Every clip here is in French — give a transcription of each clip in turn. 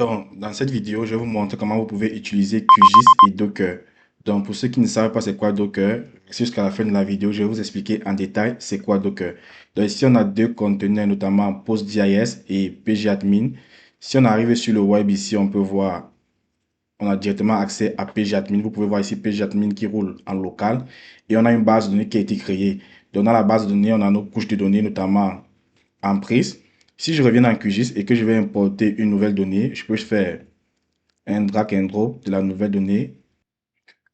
Donc, dans cette vidéo, je vais vous montrer comment vous pouvez utiliser QGIS et Docker. Donc, pour ceux qui ne savent pas c'est quoi Docker, jusqu'à la fin de la vidéo, je vais vous expliquer en détail c'est quoi Docker. Donc, ici, on a deux conteneurs, notamment PostGIS et pgadmin. Si on arrive sur le web ici, on peut voir, on a directement accès à pgadmin. Vous pouvez voir ici pgadmin qui roule en local. Et on a une base de données qui a été créée. Donc, dans la base de données, on a nos couches de données, notamment en prise. Si je reviens dans QGIS et que je vais importer une nouvelle donnée, je peux faire un drag and drop de la nouvelle donnée.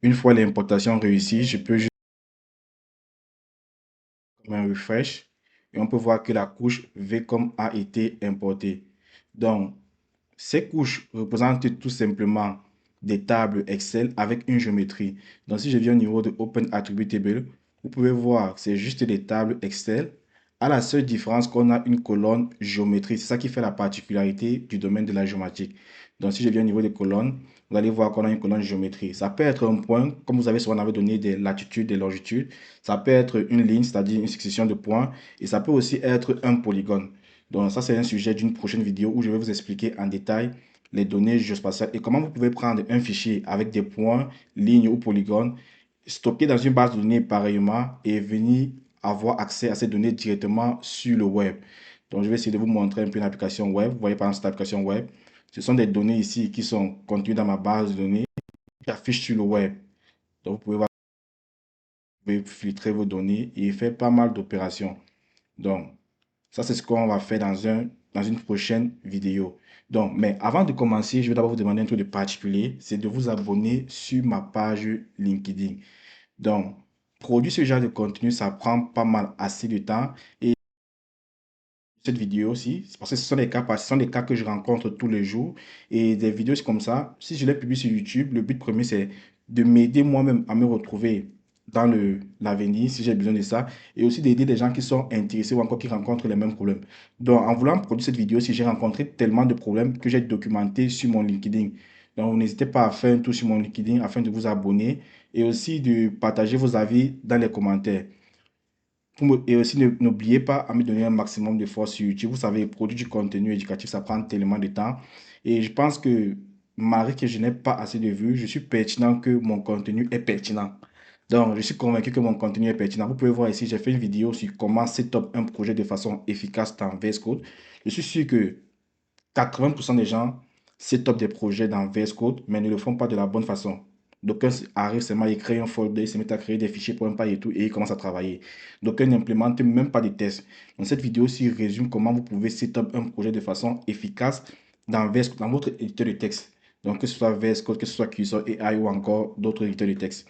Une fois l'importation réussie, je peux juste faire un refresh et on peut voir que la couche VCOM a été importée. Donc, ces couches représentent tout simplement des tables Excel avec une géométrie. Donc, si je viens au niveau de Open Attribute Table, vous pouvez voir que c'est juste des tables Excel à la seule différence qu'on a une colonne géométrie. C'est ça qui fait la particularité du domaine de la géomatique. Donc, si je viens au niveau des colonnes, vous allez voir qu'on a une colonne géométrie. Ça peut être un point, comme vous avez souvent donné des latitudes, des longitudes. Ça peut être une ligne, c'est-à-dire une succession de points. Et ça peut aussi être un polygone. Donc, ça, c'est un sujet d'une prochaine vidéo où je vais vous expliquer en détail les données géospatiales et comment vous pouvez prendre un fichier avec des points, lignes ou polygones, stocker dans une base de données pareillement et venir avoir accès à ces données directement sur le web. Donc, je vais essayer de vous montrer un peu une application web. Vous voyez par exemple cette application web. Ce sont des données ici qui sont contenues dans ma base de données qui affichent sur le web. Donc, vous pouvez voir, vous pouvez filtrer vos données et faire pas mal d'opérations. Donc, ça, c'est ce qu'on va faire dans une prochaine vidéo. Donc, mais avant de commencer, je vais d'abord vous demander un truc de particulier, c'est de vous abonner sur ma page LinkedIn. Donc, produire ce genre de contenu, ça prend pas mal assez de temps. Et cette vidéo aussi, c'est parce que ce sont des cas que je rencontre tous les jours. Et des vidéos comme ça, si je les publie sur YouTube, le but premier, c'est de m'aider moi-même à me retrouver dans l'avenir, si j'ai besoin de ça, et aussi d'aider des gens qui sont intéressés ou encore qui rencontrent les mêmes problèmes. Donc, en voulant produire cette vidéo, si j'ai rencontré tellement de problèmes que j'ai documenté sur mon LinkedIn. Donc, n'hésitez pas à faire un tour sur mon LinkedIn afin de vous abonner et aussi de partager vos avis dans les commentaires. Et aussi, n'oubliez pas à me donner un maximum de force sur YouTube. Vous savez, produire du contenu éducatif, ça prend tellement de temps. Et je pense que, malgré que je n'ai pas assez de vues, je suis pertinent que mon contenu est pertinent. Donc, je suis convaincu que mon contenu est pertinent. Vous pouvez voir ici, j'ai fait une vidéo sur comment setup un projet de façon efficace dans VS Code. Je suis sûr que 80% des gens setup des projets dans VS Code, mais ne le font pas de la bonne façon. D'aucuns arrivent seulement, ils créent un folder, ils se mettent à créer des fichiers pour un pas et tout, et ils commencent à travailler. D'aucuns n'implémentent même pas de tests. Dans cette vidéo-ci, résume comment vous pouvez setup un projet de façon efficace dans VS Code, dans votre éditeur de texte. Donc, que ce soit VS Code, que ce soit Cursor AI ou encore d'autres éditeurs de texte.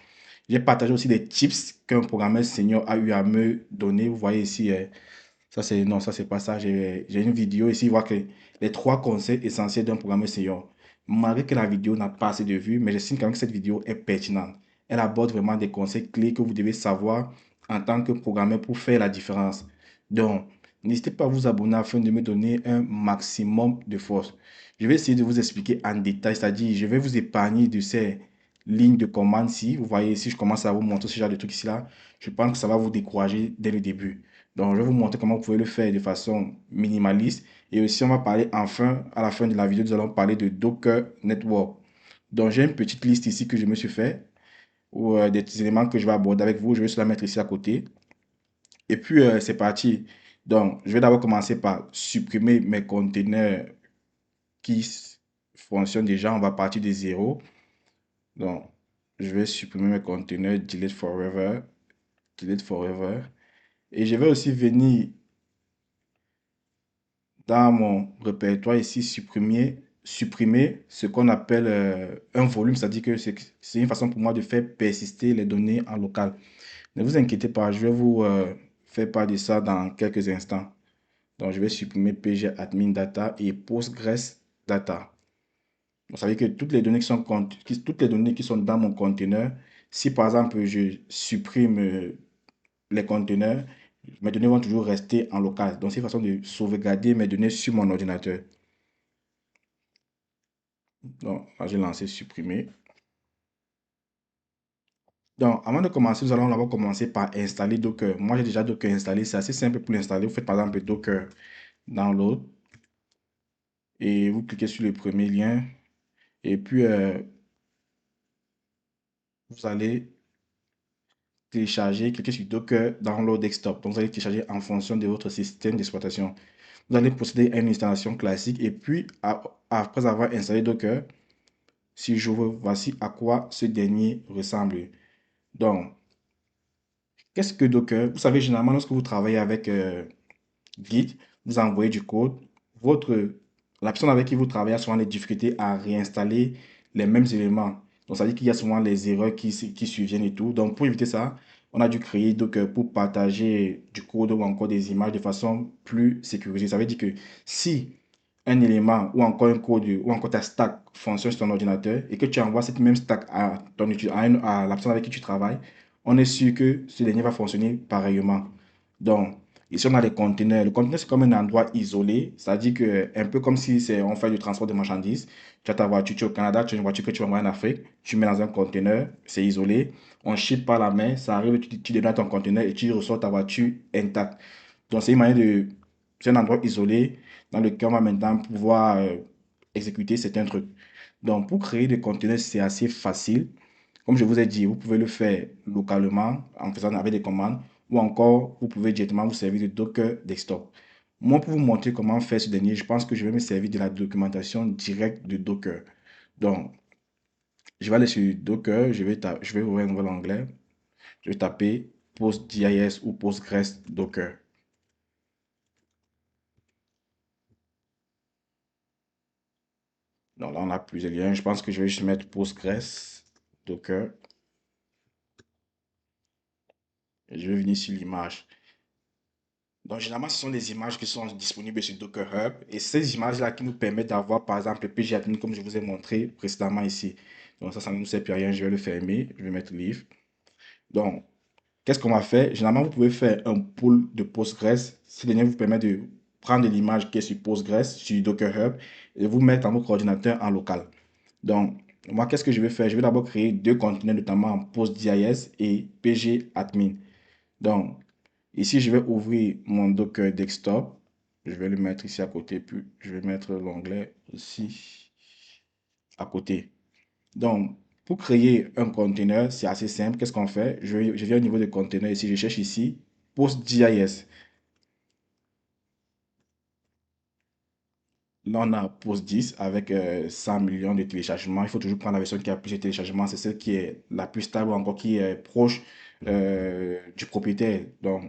J'ai partagé aussi des tips qu'un programmeur senior a eu à me donner. Vous voyez ici, ça, c'est non, ça, c'est pas ça. J'ai une vidéo ici, voir que les trois conseils essentiels d'un programmeur senior. Malgré que la vidéo n'a pas assez de vues, mais j'estime quand même que cette vidéo est pertinente. Elle aborde vraiment des conseils clés que vous devez savoir en tant que programmeur pour faire la différence. Donc, n'hésitez pas à vous abonner afin de me donner un maximum de force. Je vais essayer de vous expliquer en détail, c'est-à-dire je vais vous épargner de ces lignes de commande. Si vous voyez, si je commence à vous montrer ce genre de trucs ici là, je pense que ça va vous décourager dès le début. Donc, je vais vous montrer comment vous pouvez le faire de façon minimaliste. Et aussi, on va parler enfin, à la fin de la vidéo, nous allons parler de Docker Network. Donc, j'ai une petite liste ici que je me suis fait, ou des éléments que je vais aborder avec vous. Je vais se la mettre ici à côté. Et puis, c'est parti. Donc, je vais d'abord commencer par supprimer mes conteneurs qui fonctionnent déjà. On va partir de zéro. Donc, je vais supprimer mes conteneurs, delete forever, delete forever. Et je vais aussi venir dans mon répertoire ici, supprimer ce qu'on appelle un volume, c'est-à-dire que c'est une façon pour moi de faire persister les données en local. Ne vous inquiétez pas, je vais vous faire part de ça dans quelques instants. Donc, je vais supprimer PG Admin Data et Postgres Data. Vous savez que toutes les données qui sont dans mon conteneur, si par exemple je supprime les conteneurs, mes données vont toujours rester en local. Donc, c'est une façon de sauvegarder mes données sur mon ordinateur. Donc, là, j'ai lancé supprimer. Donc, avant de commencer, nous allons d'abord commencer par installer Docker. Moi, j'ai déjà Docker installé. C'est assez simple pour l'installer. Vous faites par exemple Docker download. et vous cliquez sur le premier lien et puis vous allez télécharger, cliquez sur Docker Download Desktop. Donc, vous allez télécharger en fonction de votre système d'exploitation. Vous allez procéder à une installation classique et puis après avoir installé Docker, si j'ouvre, voici à quoi ce dernier ressemble. Donc, qu'est-ce que Docker? Vous savez, généralement, lorsque vous travaillez avec Git, vous envoyez du code. La personne avec qui vous travaillez a souvent des difficultés à réinstaller les mêmes éléments. Donc, ça veut dire qu'il y a souvent les erreurs qui surviennent et tout. Donc, pour éviter ça, on a dû créer Docker pour partager du code ou encore des images de façon plus sécurisée. Ça veut dire que si un élément ou encore un code ou encore ta stack fonctionne sur ton ordinateur et que tu envoies cette même stack à la personne avec qui tu travailles, on est sûr que ce dernier va fonctionner pareillement. Donc, ici, on a les conteneurs. Le conteneur, c'est comme un endroit isolé. C'est-à-dire que, un peu comme si on fait du transport de marchandises. Tu as ta voiture, tu es au Canada, tu as une voiture que tu vas envoyer en Afrique. Tu mets dans un conteneur, c'est isolé. On ship par la main, ça arrive, tu donnes ton conteneur et tu reçois ta voiture intacte. Donc, c'est une manière de. C'est un endroit isolé dans lequel on va maintenant pouvoir exécuter certains trucs. Donc, pour créer des conteneurs, c'est assez facile. Comme je vous ai dit, vous pouvez le faire localement en faisant avec des commandes ou encore vous pouvez directement vous servir de Docker Desktop. Moi, pour vous montrer comment faire ce dernier, je pense que je vais me servir de la documentation directe de Docker. Donc, je vais aller sur Docker, je vais ouvrir un nouvel onglet, je vais taper PostGIS ou Postgres Docker. Donc là, on a plusieurs liens. Je pense que je vais juste mettre Postgres Docker et je vais venir sur l'image. Donc, généralement, ce sont des images qui sont disponibles sur Docker Hub. Et ces images-là qui nous permettent d'avoir, par exemple, le PGAdmin, comme je vous ai montré précédemment ici. Donc, ça ne nous sert plus à rien. Je vais le fermer. Je vais mettre Leave. Donc, qu'est-ce qu'on va faire? Généralement, vous pouvez faire un pool de Postgres. Ce dernier vous permet de prendre l'image qui est sur Postgres, sur Docker Hub, et vous mettre dans votre ordinateur en local. Donc, moi, qu'est-ce que je vais faire? Je vais d'abord créer deux conteneurs, notamment PostGIS et PGAdmin. Donc, ici, je vais ouvrir mon Docker Desktop. Je vais le mettre ici à côté, puis je vais mettre l'onglet ici à côté. Donc, pour créer un conteneur, c'est assez simple. Qu'est-ce qu'on fait? Je viens au niveau des conteneurs ici, je cherche ici PostGIS. Là, on a PostGIS avec 100 millions de téléchargements. Il faut toujours prendre la version qui a plus de téléchargements. C'est celle qui est la plus stable ou encore qui est proche du propriétaire. Donc,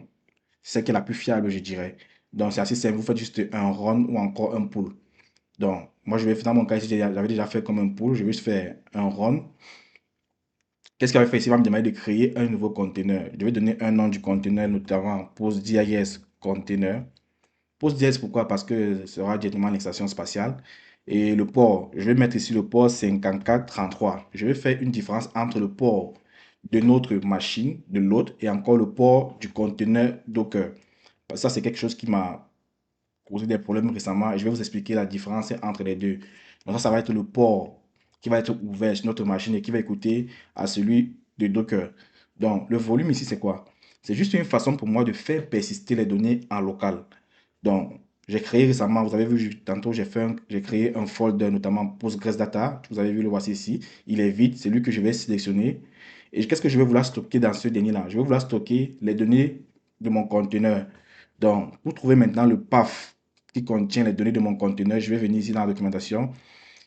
c'est celle qui est la plus fiable, je dirais. Donc, c'est assez simple. Vous faites juste un run ou encore un pull. Donc, moi, je vais, dans mon cas ici, j'avais déjà fait comme un pull. Je vais juste faire un run. Qu'est-ce qu'il va faire ici? Il va me demander de créer un nouveau conteneur. Je vais donner un nom du conteneur, notamment PostGIS container. PostGIS, pourquoi? Parce que ce sera directement l'extension spatiale. Et le port, je vais mettre ici le port 5433. Je vais faire une différence entre le port de notre machine, de l'autre, et encore le port du conteneur Docker. Ça, c'est quelque chose qui m'a posé des problèmes récemment et je vais vous expliquer la différence entre les deux. Donc ça va être le port qui va être ouvert sur notre machine et qui va écouter à celui de Docker. Donc le volume ici, c'est quoi? C'est juste une façon pour moi de faire persister les données en local. Donc, j'ai créé récemment, vous avez vu tantôt, j'ai créé un folder, notamment Postgres Data. Vous avez vu, le voici ici. Il est vide, c'est lui que je vais sélectionner. Et qu'est-ce que je vais vouloir stocker dans ce dernier-là? Je vais vouloir stocker les données de mon conteneur. Donc, pour trouver maintenant le path qui contient les données de mon conteneur, je vais venir ici dans la documentation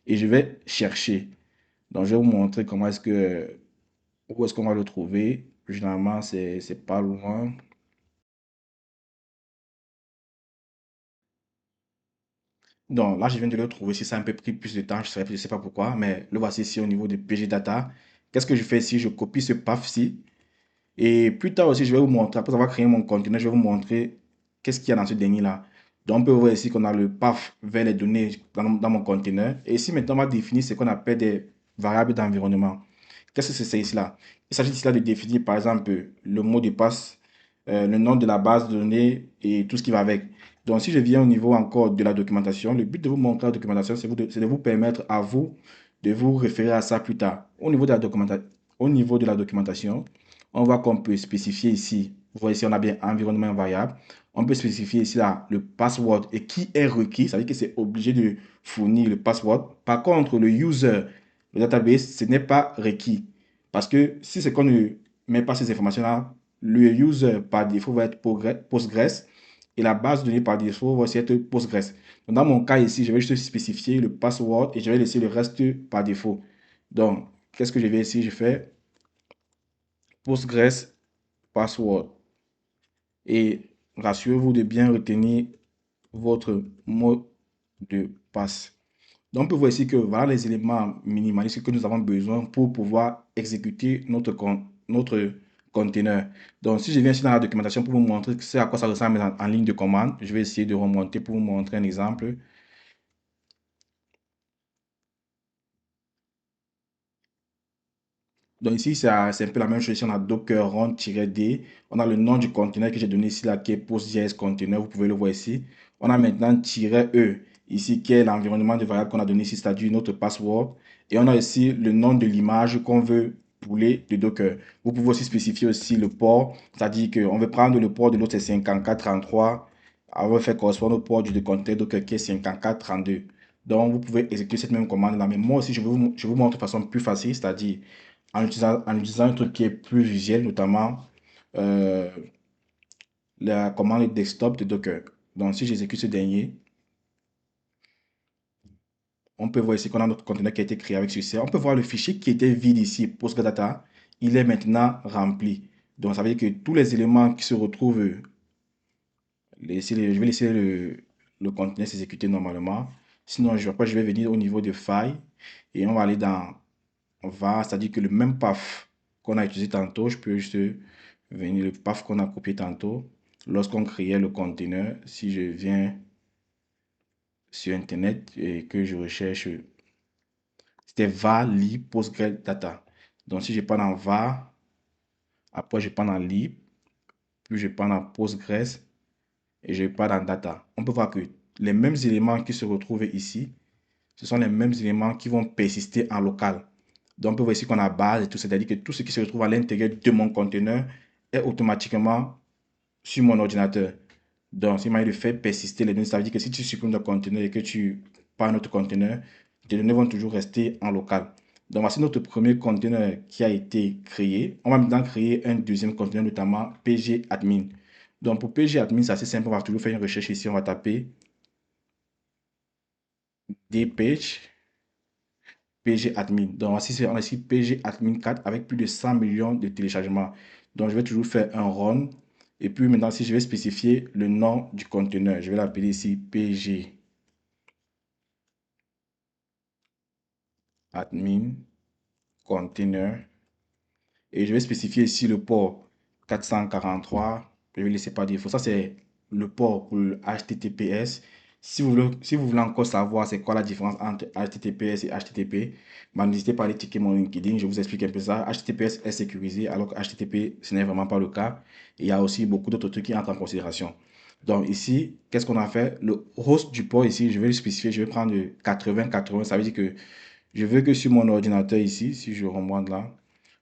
et je vais chercher. Donc, je vais vous montrer comment où est-ce qu'on va le trouver. Généralement, c'est pas loin. Donc là, je viens de le trouver. Si ça a un peu pris plus de temps, je ne sais pas pourquoi, mais le voici ici au niveau de PG Data. Qu'est-ce que je fais ici? Je copie ce path-ci. Et plus tard aussi, je vais vous montrer, après avoir créé mon conteneur, je vais vous montrer qu'est-ce qu'il y a dans ce dernier-là. Donc, on peut voir ici qu'on a le path vers les données dans mon conteneur. Et ici, maintenant, on va définir ce qu'on appelle des variables d'environnement. Qu'est-ce que c'est ici là? Il s'agit ici là de définir, par exemple, le mot de passe, le nom de la base de données et tout ce qui va avec. Donc, si je viens au niveau encore de la documentation, le but de vous montrer la documentation, c'est de vous permettre à vous de vous référer à ça plus tard. Au niveau de la documentation, on voit qu'on peut spécifier ici Vous voyez ici, on a bien environnement variable. On peut spécifier ici là, le password et qui est requis. Ça veut dire que c'est obligé de fournir le password. Par contre, le user, le database, ce n'est pas requis. Parce que si c'est qu'on ne met pas ces informations-là, le user par défaut va être Postgres et la base de données par défaut va aussi être Postgres. Donc, dans mon cas ici, je vais juste spécifier le password et je vais laisser le reste par défaut. Donc, qu'est-ce que je vais ici? Je fais Postgres password. Et rassurez-vous de bien retenir votre mot de passe. Donc, on peut voir ici que voilà les éléments minimalistes que nous avons besoin pour pouvoir exécuter notre conteneur. Donc, si je viens ici dans la documentation pour vous montrer c'est à quoi ça ressemble en ligne de commande, je vais essayer de remonter pour vous montrer un exemple. Donc ici, c'est un peu la même chose. Ici, on a docker run-d. On a le nom du conteneur que j'ai donné ici, là, qui est PostGIS container. Vous pouvez le voir ici. On a maintenant -e, ici, qui est l'environnement de variable qu'on a donné ici, c'est-à-dire notre password. Et on a ici le nom de l'image qu'on veut pouler de Docker. Vous pouvez aussi spécifier aussi le port, c'est-à-dire qu'on veut prendre le port de l'autre, c'est 5433. On va faire correspondre au port du conteneur Docker qui est 5432. Donc, vous pouvez exécuter cette même commande-là. Mais moi aussi, je vous montre de façon plus facile, c'est-à-dire en utilisant un truc qui est plus visuel, notamment euh, la commande desktop de Docker. Donc, si j'exécute ce dernier, on peut voir ici qu'on a notre conteneur qui a été créé avec succès. On peut voir le fichier qui était vide ici, PostgreData, il est maintenant rempli. Donc, ça veut dire que tous les éléments qui se retrouvent, je vais laisser le conteneur s'exécuter normalement. Sinon, je vais venir au niveau de faille et on va aller dans var, c'est-à-dire que le même path qu'on a utilisé tantôt, je peux juste venir le path qu'on a copié tantôt. Lorsqu'on créait le conteneur, si je viens sur Internet et que je recherche, c'était var lib postgres-data. Donc si je prends dans var, après je prends dans lib, puis je prends dans postgres et je prends dans data. On peut voir que les mêmes éléments qui se retrouvent ici, ce sont les mêmes éléments qui vont persister en local. Donc, on peut voir ici qu'on a base et tout, c'est-à-dire que tout ce qui se retrouve à l'intérieur de mon conteneur est automatiquement sur mon ordinateur. Donc, c'est manière de faire persister les données. Ça veut dire que si tu supprimes le conteneur et que tu prends un autre conteneur, tes données vont toujours rester en local. Donc, voici notre premier conteneur qui a été créé. On va maintenant créer un deuxième conteneur, notamment pgadmin. Donc, pour pgadmin, c'est assez simple. On va toujours faire une recherche ici. On va taper dpage pgadmin. Donc, voici, on a ici pgadmin 4 avec plus de 100 millions de téléchargements. Donc, je vais toujours faire un run. Et puis maintenant, si je vais spécifier le nom du conteneur, je vais l'appeler ici pgadmin container. Et je vais spécifier ici le port 443. Je vais laisser par défaut. Ça, c'est le port pour le HTTPS. Si vous voulez encore savoir c'est quoi la différence entre HTTPS et HTTP, bah, n'hésitez pas à aller checker mon LinkedIn. Je vous explique un peu ça. HTTPS est sécurisé alors que HTTP, ce n'est vraiment pas le cas. Et il y a aussi beaucoup d'autres trucs qui entrent en considération. Donc ici, qu'est-ce qu'on a fait? Le host du port ici, je vais le spécifier. Je vais prendre le 8080. Ça veut dire que je veux que sur mon ordinateur ici, si je remonte là,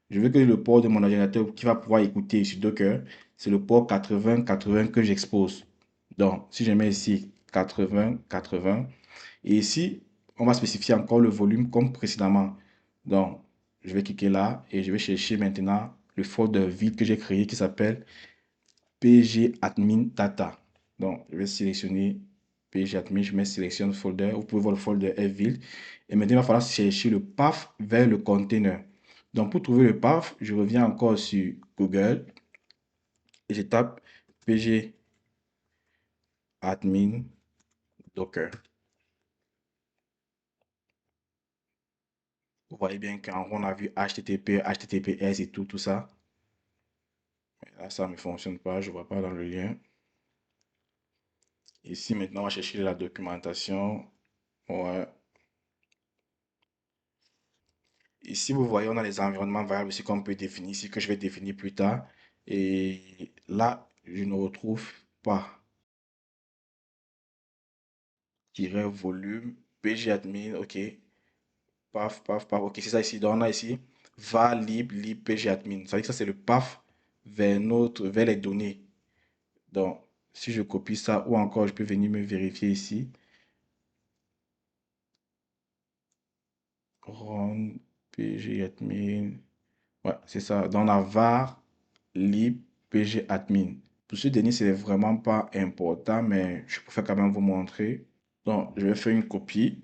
je veux que le port de mon ordinateur qui va pouvoir écouter sur Docker, c'est le port 8080 que j'expose. Donc, si je mets ici 8080, et ici, on va spécifier encore le volume comme précédemment. Donc, je vais cliquer là et je vais chercher maintenant le folder vide que j'ai créé qui s'appelle pgadmin data. Donc, je vais sélectionner pgadmin, je mets sélectionne folder. Vous pouvez voir le folder est vide. Et maintenant, il va falloir chercher le path vers le container. Donc, pour trouver le path, je reviens encore sur Google et je tape pgadmin docker. Vous voyez bien qu'en haut, on a vu HTTP, HTTPS et tout ça. Là, ça ne fonctionne pas, je ne vois pas dans le lien. Ici, maintenant, on va chercher la documentation. Ouais. Ici, vous voyez, on a les environnements variables aussi qu'on peut définir ici, que je vais définir plus tard. Et là, je ne retrouve pas. Volume, pgadmin, ok. Paf, paf, paf. Ok, c'est ça ici. Donc, on a ici var lib pgadmin. Ça veut dire que ça, c'est le path vers les données. Donc, si je copie ça, ou encore je peux venir me vérifier ici. Run, pgadmin. Ouais, c'est ça. Dans la var lib pgadmin. Pour ce dernier, c'est vraiment pas important, mais je préfère quand même vous montrer. Donc, je vais faire une copie.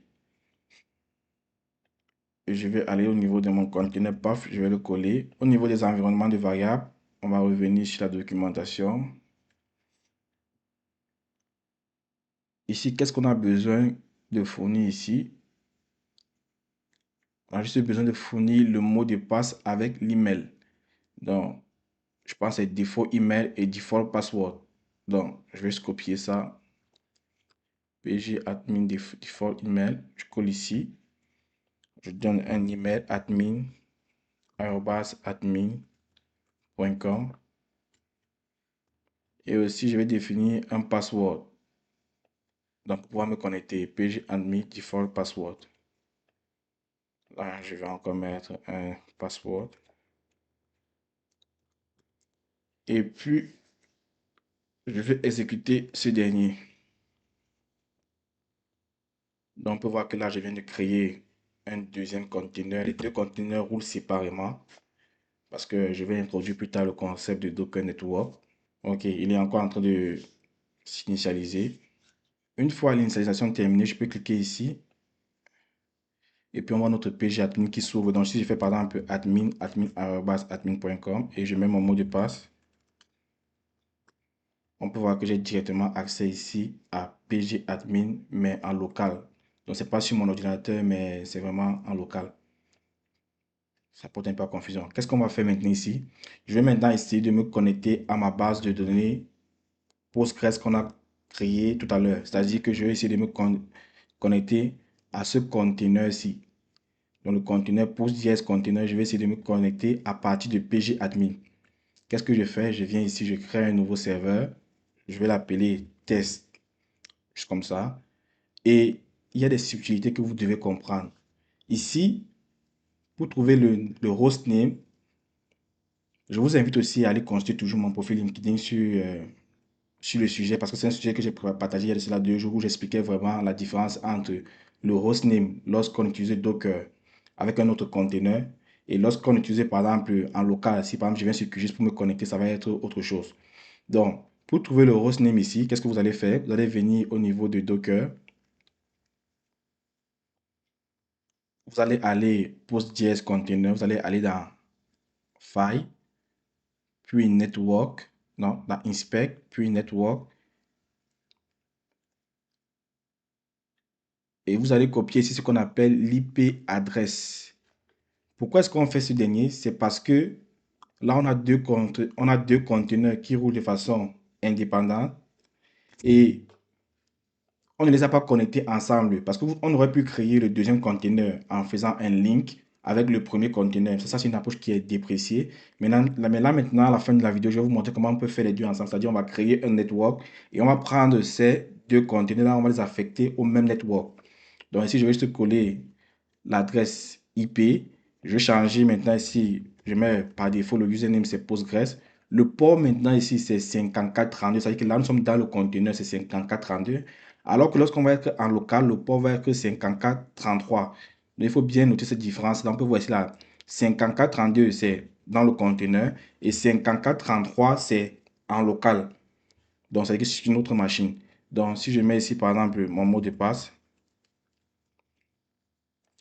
Et je vais aller au niveau de mon conteneur, paf, je vais le coller. Au niveau des environnements de variables, on va revenir sur la documentation. Ici, qu'est-ce qu'on a besoin de fournir ici? On a juste besoin de fournir le mot de passe avec l'email. Donc, je pense que c'est default email et default password. Donc, je vais juste copier ça. pgadmin default email. Je colle ici. Je donne un email admin@admin.com. Et aussi, je vais définir un password. Donc, pour pouvoir me connecter, pgadmin default password. Là, je vais encore mettre un password. Et puis, je vais exécuter ce dernier. Donc, on peut voir que là, je viens de créer un deuxième conteneur. Les deux conteneurs roulent séparément parce que je vais introduire plus tard le concept de Docker Network. Ok, il est encore en train de s'initialiser. Une fois l'initialisation terminée, je peux cliquer ici. Et puis, on voit notre pgadmin qui s'ouvre. Donc, si je fais par exemple admin.admin.com et je mets mon mot de passe, on peut voir que j'ai directement accès ici à pgadmin, mais en local. Donc, c'est pas sur mon ordinateur, mais c'est vraiment en local. Ça porte un peu à confusion. Qu'est-ce qu'on va faire maintenant ici? Je vais maintenant essayer de me connecter à ma base de données Postgres qu'on a créé tout à l'heure. C'est-à-dire que je vais essayer de me connecter à ce conteneur-ci. Dans le conteneur PostGIS container, je vais essayer de me connecter à partir de pgadmin. Qu'est-ce que je fais? Je viens ici, je crée un nouveau serveur. Je vais l'appeler test, juste comme ça. Et il y a des subtilités que vous devez comprendre. Ici, pour trouver le hostname, je vous invite aussi à aller consulter toujours mon profil LinkedIn sur le sujet parce que c'est un sujet que j'ai partagé il y a de cela 2 jours où j'expliquais vraiment la différence entre le hostname lorsqu'on utilise Docker avec un autre conteneur et lorsqu'on utilise par exemple en local. Si par exemple je viens sur QGIS pour me connecter, ça va être autre chose. Donc, pour trouver le hostname ici, qu'est-ce que vous allez faire? Vous allez venir au niveau de Docker. Vous allez aller PostGIS Container, vous allez aller dans File, puis Network, non, dans Inspect, puis Network. Et vous allez copier ici ce qu'on appelle l'IP adresse. Pourquoi est-ce qu'on fait ce dernier? C'est parce que là, on a deux conteneurs qui roulent de façon indépendante et on ne les a pas connectés ensemble parce qu'on aurait pu créer le deuxième conteneur en faisant un link avec le premier conteneur. Ça, c'est une approche qui est dépréciée. Maintenant, à la fin de la vidéo, je vais vous montrer comment on peut faire les deux ensemble. C'est-à-dire, on va créer un network et on va prendre ces deux conteneurs-là, on va les affecter au même network. Donc ici, je vais juste coller l'adresse IP. Je vais changer maintenant ici, je mets par défaut le username, c'est Postgres. Le port maintenant ici, c'est 5432. C'est-à-dire que là, nous sommes dans le conteneur, c'est 5432. Alors que lorsqu'on va être en local, le port va être 5433. Donc, il faut bien noter cette différence. Là, on peut voir ici là, 5432, c'est dans le conteneur et 5433, c'est en local. Donc, c'est-à-dire que c'est une autre machine. Donc, si je mets ici, par exemple, mon mot de passe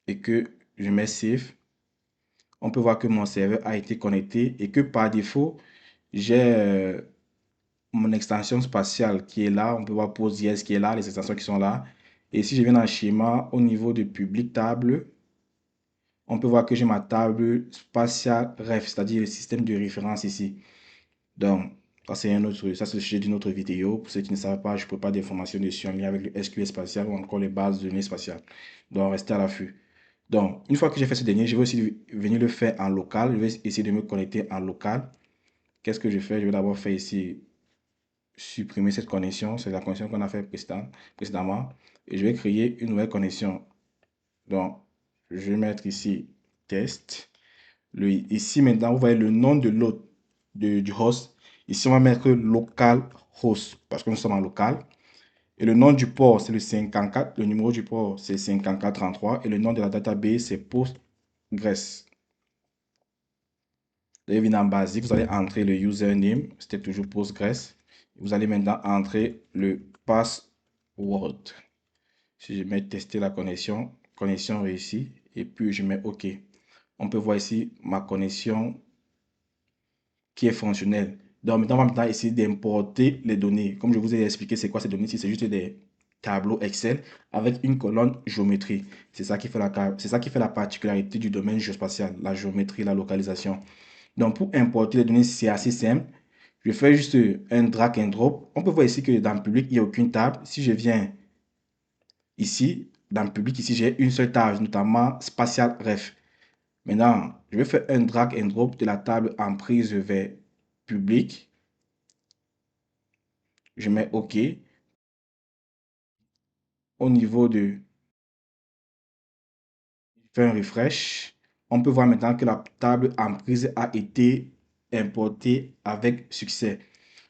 et que je mets Save, on peut voir que mon serveur a été connecté et que par défaut, j'ai mon extension spatiale qui est là. On peut voir PostGIS qui est là, les extensions qui sont là. Et si je viens dans le schéma, au niveau de public table, on peut voir que j'ai ma table spatiale ref, c'est-à-dire le système de référence ici. Donc, ça c'est le sujet d'une autre vidéo. Pour ceux qui ne savent pas, je prépare des formations dessus en lien avec le SQL spatial ou encore les bases de données spatiales. Donc, restez à l'affût. Donc, une fois que j'ai fait ce dernier, je vais aussi venir le faire en local. Je vais essayer de me connecter en local. Qu'est-ce que je fais? Je vais d'abord faire ici, supprimer cette connexion. C'est la connexion qu'on a fait précédemment. Et je vais créer une nouvelle connexion. Donc, je vais mettre ici test. Ici, maintenant, vous voyez le nom de l'autre. du host. Ici, on va mettre localhost parce que nous sommes en local. Et le nom du port, c'est le 54. Le numéro du port, c'est 5433. Et le nom de la database, c'est Postgres. Vous allez venir en basique, vous allez entrer le username, c'était toujours Postgres. Vous allez maintenant entrer le password. Si je mets tester la connexion, connexion réussie, et puis je mets OK. On peut voir ici ma connexion qui est fonctionnelle. Donc maintenant, on va maintenant essayer d'importer les données. Comme je vous ai expliqué, c'est quoi ces données? C'est juste des tableaux Excel avec une colonne géométrie. C'est ça qui fait la particularité du domaine géospatial, la géométrie, la localisation. Donc, pour importer les données, c'est assez simple. Je fais juste un drag and drop. On peut voir ici que dans le public, il n'y a aucune table. Si je viens ici, dans le public, ici, j'ai une seule table, notamment spatial ref. Maintenant, je vais faire un drag and drop de la table en prise vers public. Je mets OK. Au niveau de je fais un refresh. On peut voir maintenant que la table en prise a été importée avec succès.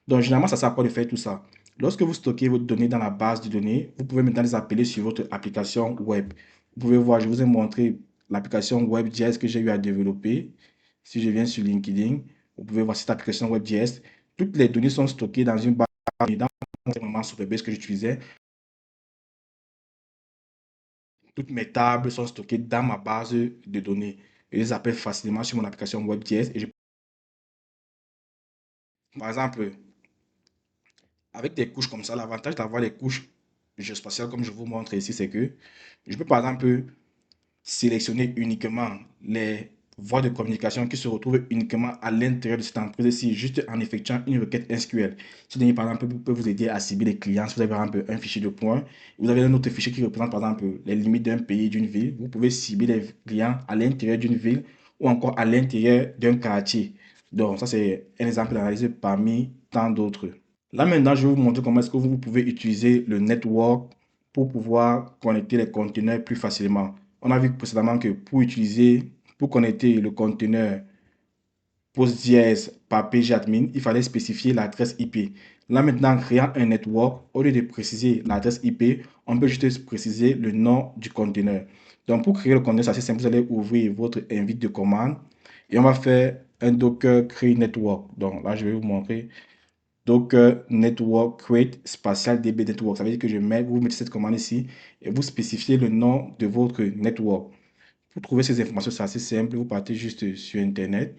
Donc, généralement, ça sert à quoi de faire tout ça? Lorsque vous stockez vos données dans la base de données, vous pouvez maintenant les appeler sur votre application web. Vous pouvez voir, je vous ai montré l'application WebJS que j'ai eu à développer. Si je viens sur LinkedIn, vous pouvez voir cette application WebJS. Toutes les données sont stockées dans une base de données. Dans ce moment, Superbase que j'utilisais, toutes mes tables sont stockées dans ma base de données. Je les appelle facilement sur mon application WebJS. Par exemple, avec des couches comme ça, l'avantage d'avoir les couches géospatiales comme je vous montre ici, c'est que je peux par exemple sélectionner uniquement les voies de communication qui se retrouvent uniquement à l'intérieur de cette entreprise ici, juste en effectuant une requête SQL. Ce dernier, par exemple, peut vous aider à cibler les clients. Si vous avez par exemple un fichier de points, vous avez un autre fichier qui représente par exemple les limites d'un pays, d'une ville, vous pouvez cibler les clients à l'intérieur d'une ville ou encore à l'intérieur d'un quartier. Donc, ça, c'est un exemple d'analyse parmi tant d'autres. Là maintenant, je vais vous montrer comment est-ce que vous pouvez utiliser le network pour pouvoir connecter les conteneurs plus facilement. On a vu précédemment que pour connecter le conteneur PostGIS par pgadmin, il fallait spécifier l'adresse IP. Là maintenant, en créant un network, au lieu de préciser l'adresse IP, on peut juste préciser le nom du conteneur. Donc pour créer le conteneur, c'est assez simple. Vous allez ouvrir votre invite de commande et on va faire un Docker create network. Donc là, je vais vous montrer. Docker network create spatial DB network. Ça veut dire que vous mettez cette commande ici et vous spécifiez le nom de votre network. Pour trouver ces informations, c'est assez simple. Vous partez juste sur Internet.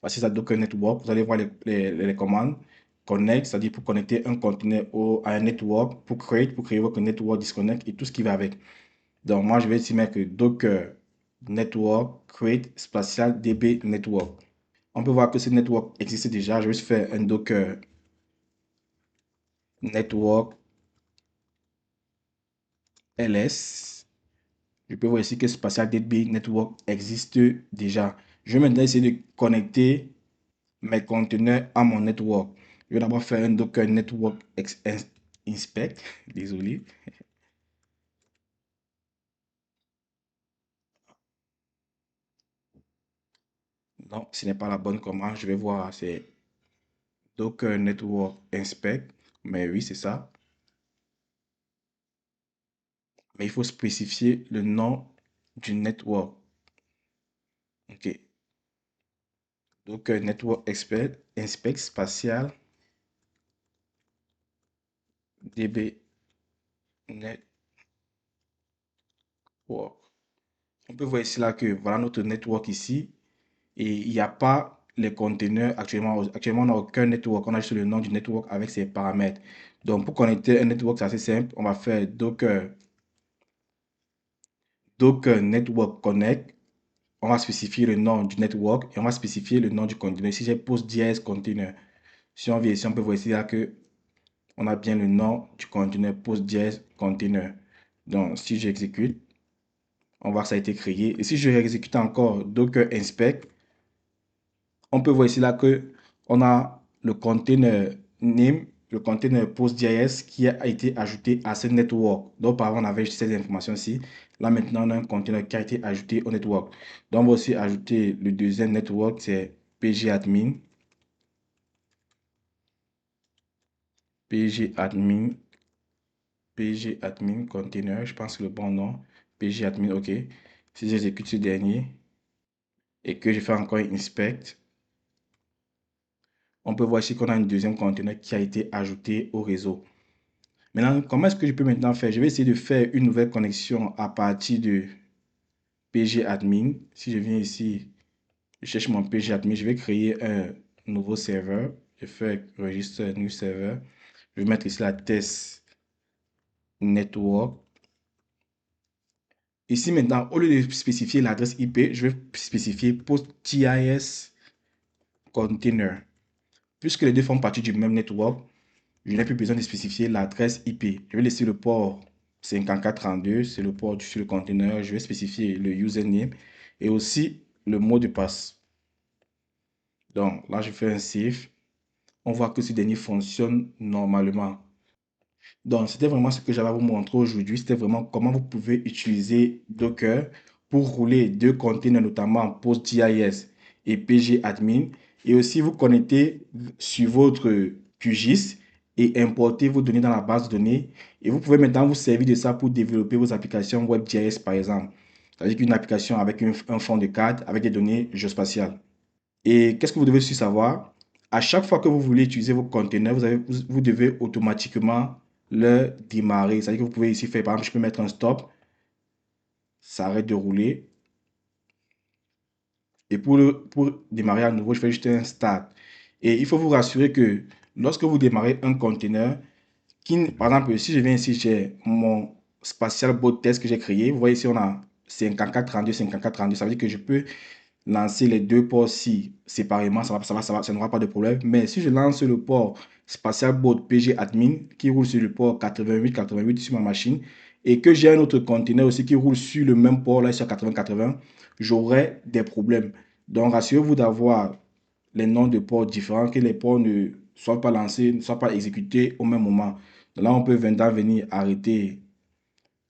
Voici ça, Docker network. Vous allez voir les commandes. Connect, c'est-à-dire pour connecter un conteneur à un network. Pour créer votre network disconnect et tout ce qui va avec. Donc, moi, je vais ici mettre Docker network create spatial DB network. On peut voir que ce network existe déjà. Je vais juste faire un Docker network ls. Je peux voir ici que Spatial DB Network existe déjà. Je vais maintenant essayer de connecter mes conteneurs à mon network. Je vais d'abord faire un Docker Network Inspect. Désolé. Non, ce n'est pas la bonne commande. Je vais voir, c'est Docker Network Inspect. Mais oui, c'est ça. Mais il faut spécifier le nom du network. OK. Docker Network Inspect Spatial DB Network. On peut voir ici là que voilà notre network ici. Et il n'y a pas les conteneurs actuellement. Actuellement, on n'a aucun network. On a juste le nom du network avec ses paramètres. Donc, pour connecter un network, c'est assez simple. On va faire Docker Network Connect. On va spécifier le nom du network et on va spécifier le nom du conteneur. Ici, j'ai PostGIS Container. Si on vient ici, on peut voir ici là que on a bien le nom du conteneur PostGIS Container. Donc, si j'exécute, on va voir que ça a été créé. Et si je réexécute encore Docker Inspect, on peut voir ici là que on a le container name, le container PostGIS qui a été ajouté à ce network. Donc, auparavant, on avait juste ces informations ici. Là, maintenant, on a un container qui a été ajouté au network. Donc, on va aussi ajouter le deuxième network, c'est pgadmin, pgadmin container, je pense que le bon nom, pgadmin, ok. Si j'exécute ce dernier et que je fais encore inspect, on peut voir ici qu'on a un deuxième conteneur qui a été ajouté au réseau. Maintenant, comment est-ce que je peux maintenant faire? Je vais essayer de faire une nouvelle connexion à partir de pgadmin. Si je viens ici, je cherche mon pgadmin, je vais créer un nouveau serveur. Je fais register new server. Je vais mettre ici la test network. Ici maintenant, au lieu de spécifier l'adresse IP, je vais spécifier PostGIS container. Puisque les deux font partie du même network, je n'ai plus besoin de spécifier l'adresse IP. Je vais laisser le port 5432, c'est le port sur le conteneur. Je vais spécifier le username et aussi le mot de passe. Donc là, je fais un save. On voit que ce dernier fonctionne normalement. Donc, c'était vraiment ce que j'avais à vous montrer aujourd'hui. C'était vraiment comment vous pouvez utiliser Docker pour rouler deux containers, notamment PostGIS et pgadmin. Et aussi vous connecter sur votre QGIS et importer vos données dans la base de données. Et vous pouvez maintenant vous servir de ça pour développer vos applications WebGIS, par exemple. C'est-à-dire qu'une application avec un fond de carte avec des données géospatiales. Et qu'est-ce que vous devez aussi savoir? À chaque fois que vous voulez utiliser vos conteneurs, vous devez automatiquement le démarrer. C'est-à-dire que vous pouvez ici faire, par exemple, je peux mettre un stop, ça arrête de rouler. Et pour démarrer à nouveau, je fais juste un start. Et il faut vous rassurer que lorsque vous démarrez un conteneur, par exemple, si je viens ici, j'ai mon spatial bot test que j'ai créé. Vous voyez ici, on a 5432, 5432. Ça veut dire que je peux lancer les deux ports-ci séparément, ça n'aura pas de problème. Mais si je lance le port spatial boot pgadmin qui roule sur le port 8888 sur ma machine et que j'ai un autre conteneur aussi qui roule sur le même port là sur 8080, j'aurai des problèmes. Donc rassurez-vous d'avoir les noms de ports différents, que les ports ne soient pas lancés, ne soient pas exécutés au même moment. Donc là, on peut venir arrêter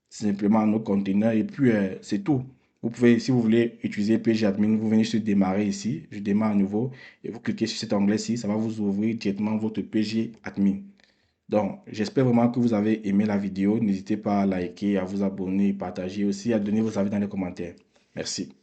simplement nos conteneurs et puis c'est tout. Vous pouvez, si vous voulez utiliser pgadmin, vous venez sur démarrer ici, je démarre à nouveau et vous cliquez sur cet onglet-ci, ça va vous ouvrir directement votre pgadmin. Donc, j'espère vraiment que vous avez aimé la vidéo. N'hésitez pas à liker, à vous abonner, partager aussi, à donner vos avis dans les commentaires. Merci.